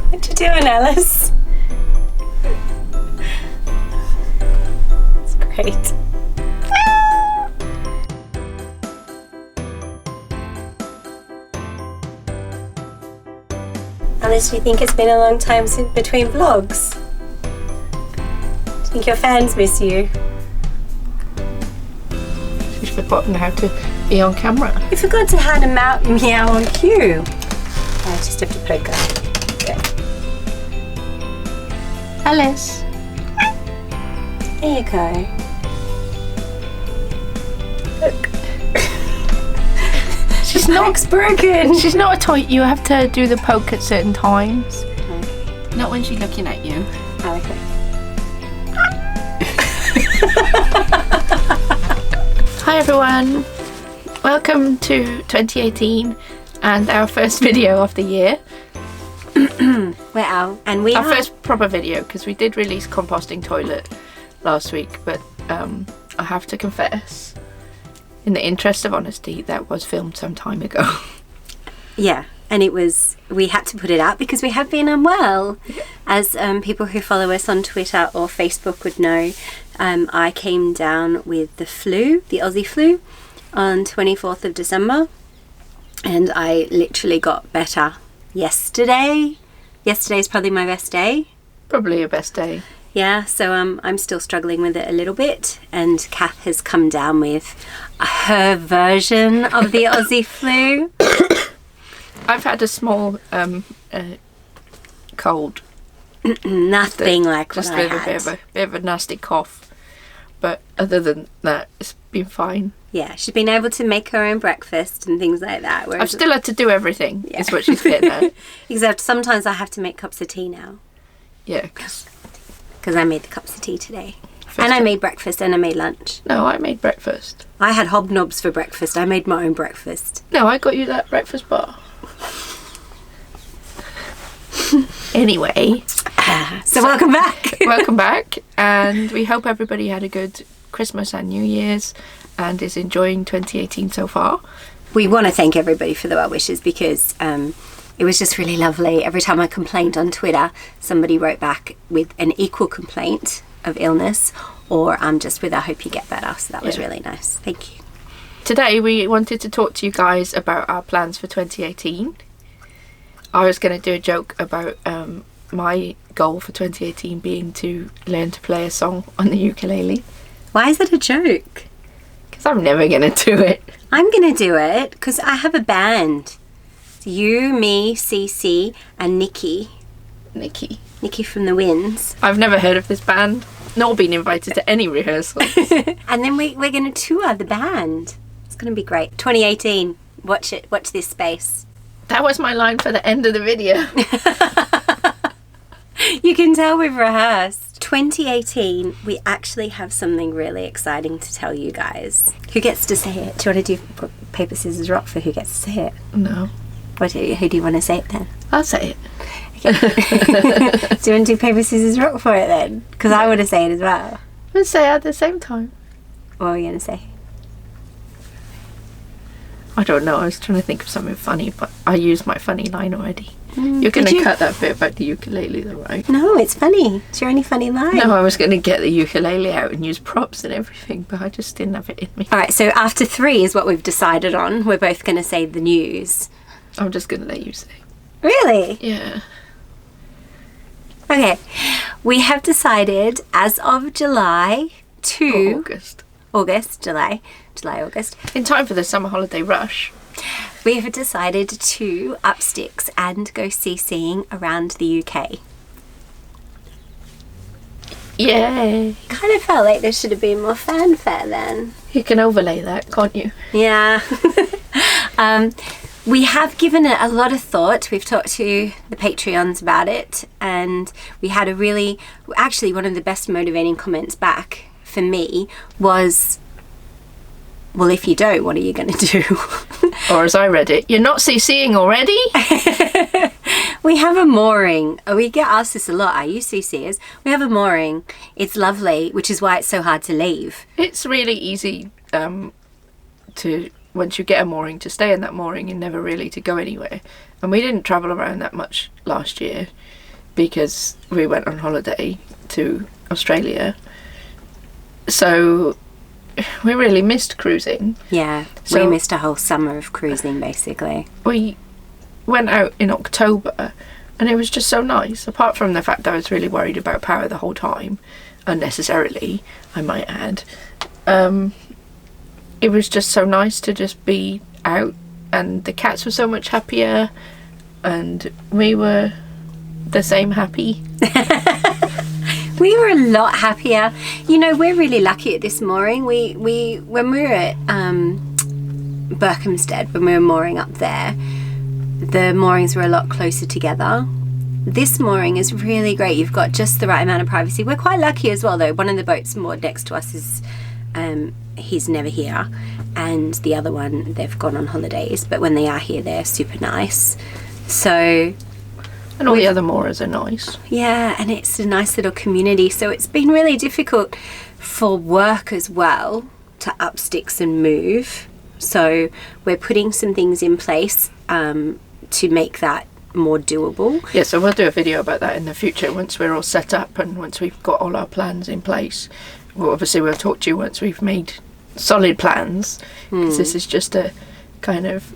What you doing, Alice? It's great. Alice, do you think it's been a long time since between vlogs? Do you think your fans miss you? She's forgotten how to be on camera. You forgot to hand a meow on cue. I just have to poke her. Okay. Alice. There you go. Look. She's not broken. She's not a toy. You have to do the poke at certain times. Okay. Not when she's looking at you. Oh, okay. Hi everyone. Welcome to 2018 and our first video of the year. We're out and we our first proper video, because we did release composting toilet last week, but I have to confess, in the interest of honesty, that was filmed some time ago. Yeah, and we had to put it out because we have been unwell. As people who follow us on Twitter or Facebook would know, I came down with the flu, the Aussie flu, on 24th of December, and I literally got better yesterday. Yesterday's probably my best day. Probably your best day. Yeah, so I'm still struggling with it a little bit, and Kath has come down with her version of the Aussie flu. I've had a small cold. Nothing like just what I with had. a bit of a nasty cough, but other than that, it's been fine. Yeah, she's been able to make her own breakfast and things like that. I've still had to do everything, Yeah. is what she's getting at. Except sometimes I have to make cups of tea now. Yeah, because I made the cups of tea today. And I made breakfast and I made lunch. No, I made breakfast. I had hobnobs for breakfast. I made my own breakfast. No, I got you that breakfast bar. Anyway. So welcome back. Welcome back. And we hope everybody had a good Christmas and New Year's and is enjoying 2018 so far. We want to thank everybody for the well wishes because it was just really lovely. Every time I complained on Twitter, somebody wrote back with an equal complaint of illness or just with I hope you get better. So that was really nice. Thank you. Today we wanted to talk to you guys about our plans for 2018. I was going to do a joke about my goal for 2018 being to learn to play a song on the ukulele. Why is it a joke? Because I'm never going to do it. I'm going to do it because I have a band. It's you, me, Cece and Nikki. Nikki from the Winds. I've never heard of this band, nor been invited to any rehearsals. And then we're going to tour the band. It's going to be great. 2018. Watch it. Watch this space. That was my line for the end of the video. You can tell we've rehearsed. 2018, we actually have something really exciting to tell you guys. Who gets to say it? Do you want to do paper, scissors, rock for who gets to say it? No. Who do you want to say it then? I'll say it. Okay. Do you want to do paper, scissors, rock for it then? Because I want to say it as well. We'll say it at the same time. What are we going to say? I don't know. I was trying to think of something funny, but I used my funny line already. You're going to cut that bit about the ukulele though, right? No, it's funny. Is there any funny line? No, I was going to get the ukulele out and use props and everything, but I just didn't have it in me. All right, so after 3 is what we've decided on. We're both going to say the news. I'm just going to let you say. Really? Yeah. Okay. We have decided as of July to... July, August. In time for the summer holiday rush. We have decided to up sticks and go CCing around the UK. Yay. Kind of felt like there should have been more fanfare then. You can overlay that, can't you? Yeah. We have given it a lot of thought. We've talked to the Patreons about it, and we had actually one of the best motivating comments back for me was, well, if you don't, what are you going to do? Or as I read it, you're not CCing already? We have a mooring. We get asked this a lot. Are you CCers? We have a mooring. It's lovely, which is why it's so hard to leave. It's really easy to, once you get a mooring, to stay in that mooring and never really to go anywhere. And we didn't travel around that much last year because we went on holiday to Australia. So we really missed cruising. Yeah, So- we missed a whole summer of cruising, basically. We went out in October and it was just so nice, apart from the fact that I was really worried about power the whole time, unnecessarily, I might add. It was just so nice to just be out, and the cats were so much happier, and we were the same happy. We were a lot happier. You know, we're really lucky at this mooring. We when we were at Berkhamsted, when we were mooring up there, the moorings were a lot closer together. This mooring is really great. You've got just the right amount of privacy. We're quite lucky as well, though. One of the boats moored next to us is he's never here, and the other one, they've gone on holidays, but when they are here, they're super nice. So And all the other moorers are nice. yeah, and it's a nice little community. So it's been really difficult for work as well to up sticks and move. So we're putting some things in place to make that more doable. Yeah, so we'll do a video about that in the future once we're all set up and once we've got all our plans in place. Well, obviously we'll talk to you once we've made solid plans, because this is just a kind of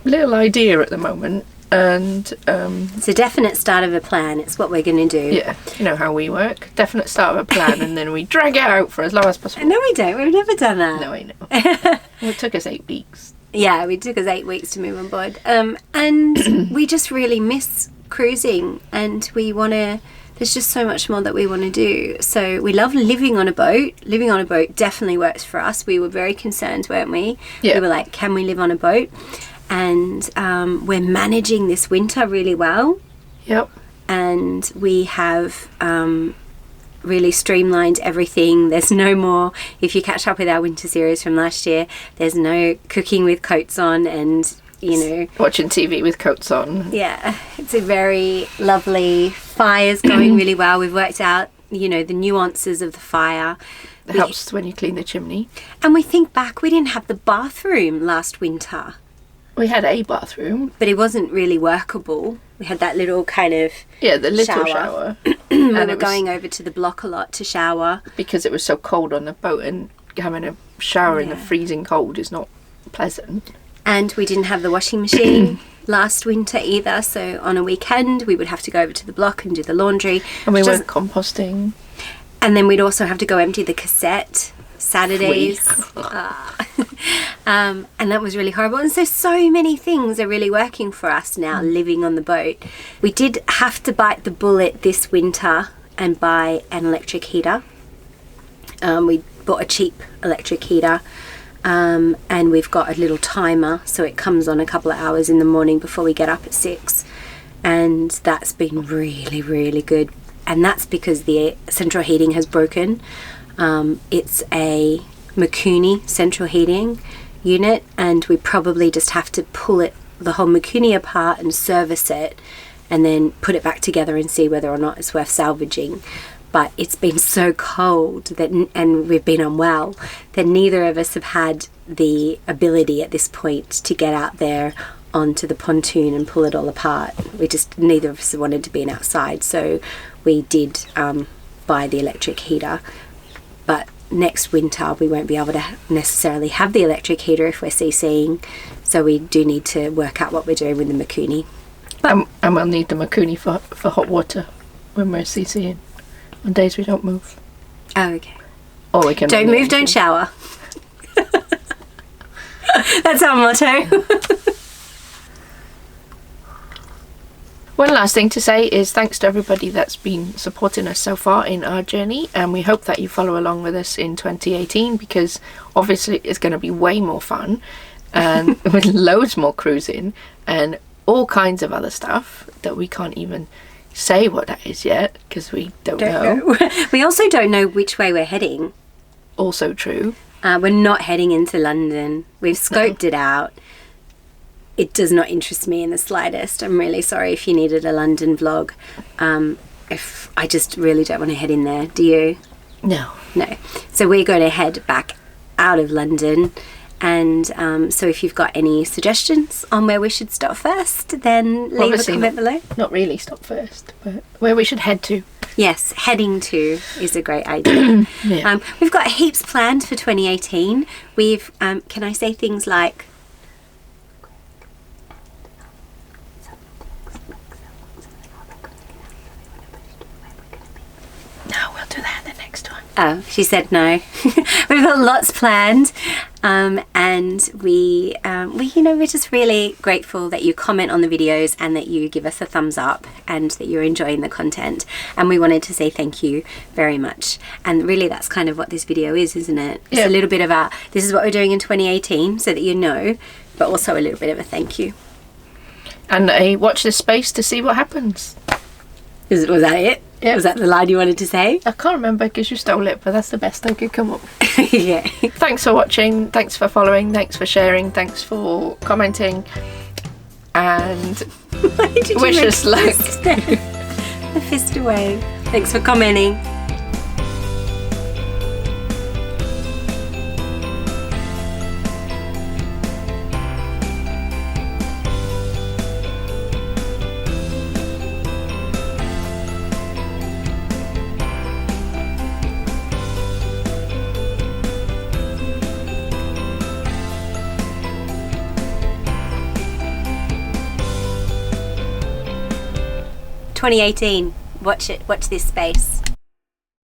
little idea at the moment. And It's a definite start of a plan. It's what we're going to do. yeah, you know how we work. Definite start of a plan and then we drag it out for as long as possible. No, we don't. We've never done that. No, I know. Well, it took us 8 weeks. Yeah, it took us 8 weeks to move on board. And we just really miss cruising, and we want to, there's just so much more that we want to do. So we love living on a boat. Living on a boat definitely works for us. We were very concerned, weren't we? Yeah. We were like, can we live on a boat? And we're managing this winter really well. Yep. And we have really streamlined everything. There's no more, if you catch up with our winter series from last year, there's no cooking with coats on and, you know. Watching TV with coats on. Yeah, it's a very lovely, fire's going really well. We've worked out, you know, the nuances of the fire. It helps when you clean the chimney. And we think back, we didn't have the bathroom last winter, We had a bathroom. but it wasn't really workable. We had that little kind of Yeah, the little shower. we And were it was going over to the block a lot to shower. because it was so cold on the boat, and having a shower in the Yeah. freezing cold is not pleasant. And we didn't have the washing machine last winter either, so on a weekend we would have to go over to the block and do the laundry. And we which weren't composting. And then we'd also have to go empty the cassette Saturdays. And that was really horrible. And so many things are really working for us now, living on the boat. We did have to bite the bullet this winter and buy an electric heater. We bought a cheap electric heater. And we've got a little timer, so it comes on a couple of hours in the morning before we get up at 6. And that's been really, really good. And that's because the central heating has broken. It's a Mikuni central heating unit, and we probably just have to pull it, the whole Mikuni apart, and service it, and then put it back together and see whether or not it's worth salvaging. But it's been so cold that, and we've been unwell, that neither of us have had the ability at this point to get out there onto the pontoon and pull it all apart. Neither of us wanted to be outside, so we did buy the electric heater. But next winter we won't be able to necessarily have the electric heater if we're CCing, so we do need to work out what we're doing with the Mikuni. And we'll need the Mikuni for hot water when we're CCing. On days we don't move. Oh, okay. Or we can Don't move, don't shower. That's our motto. One last thing to say is thanks to everybody that's been supporting us so far in our journey, and we hope that you follow along with us in 2018, because obviously it's going to be way more fun and with loads more cruising and all kinds of other stuff that we can't even say what that is yet because we don't know. We also don't know which way we're heading. Also true. We're not heading into London. We've scoped it out. It does not interest me in the slightest. I'm really sorry if you needed a London vlog. If I just really don't want to head in there. Do you? No. No. So we're going to head back out of London And so if you've got any suggestions on where we should stop first, then leave Obviously a comment below. Not really stop first, but where we should head to. Yes, heading to is a great idea. Yeah. We've got heaps planned for 2018. We've, can I say things like, No, we'll do that the next one. oh, she said no. We've got lots planned, and we, we're just really grateful that you comment on the videos and that you give us a thumbs up and that you're enjoying the content. And we wanted to say thank you very much. And really, that's kind of what this video is, isn't it? It's Yeah. a little bit about this is what we're doing in 2018, so that you know, but also a little bit of a thank you. And watch this space to see what happens. Was that it? Yeah. Was that the line you wanted to say? I can't remember because you stole it, but that's the best I could come up with. Yeah. Thanks for watching, thanks for following, thanks for sharing, thanks for commenting, and Why did you wish make us luck. The fist away. Thanks for commenting. '18. Watch it. Watch this space.